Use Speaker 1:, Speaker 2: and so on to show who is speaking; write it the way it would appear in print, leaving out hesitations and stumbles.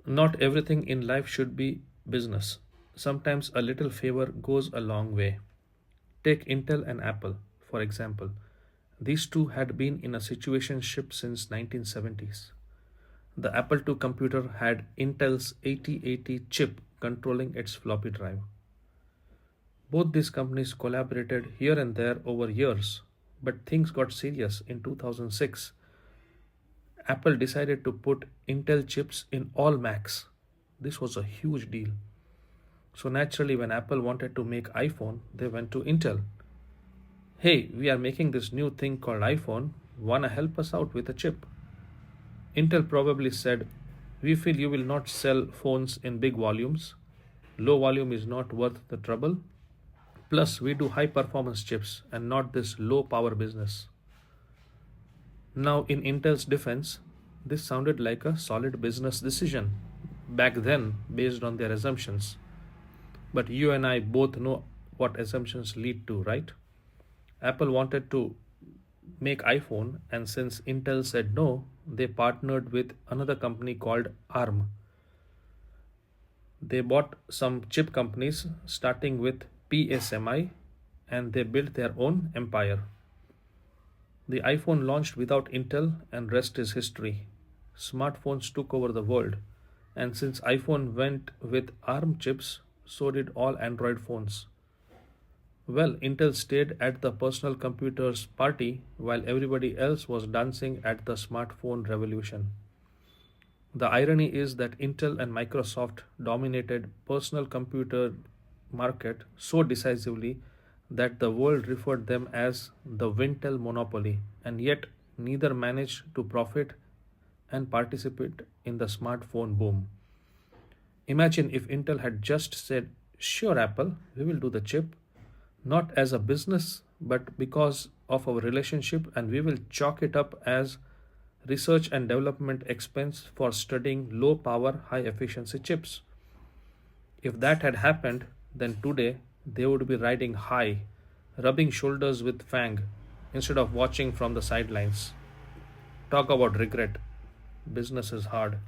Speaker 1: Not everything in life should be business. Sometimes a little favor goes a long way. Take Intel and Apple, for example. These two had been in a situationship since 1970s. The Apple II computer had Intel's 8080 chip controlling its floppy drive. Both these companies collaborated here and there over years, but things got serious in 2006. Apple decided to put Intel chips in all Macs. This was a huge deal. So naturally, when Apple wanted to make iPhone, they went to Intel. Hey, we are making this new thing called iPhone. Wanna help us out with a chip? Intel probably said, we feel you will not sell phones in big volumes. Low volume is not worth the trouble. Plus, we do high performance chips and not this low power business. Now, in Intel's defense, this sounded like a solid business decision back then based on their assumptions. But you and I both know what assumptions lead to, right? Apple wanted to make iPhone, and since Intel said no, they partnered with another company called ARM. They bought some chip companies starting with PSMI and they built their own empire. The iPhone launched without Intel, and rest is history. Smartphones took over the world, and since iPhone went with ARM chips, so did all Android phones. Well, Intel stayed at the personal computers party while everybody else was dancing at the smartphone revolution. The irony is that Intel and Microsoft dominated personal computer market so decisively that the world referred them as the Wintel monopoly, and yet neither managed to profit and participate in the smartphone boom. Imagine if Intel had just said, sure, Apple, we will do the chip, not as a business, but because of our relationship, and we will chalk it up as research and development expense for studying low power, high efficiency chips. If that had happened, then today they would be riding high, rubbing shoulders with Fang instead of watching from the sidelines. Talk about regret. Business is hard.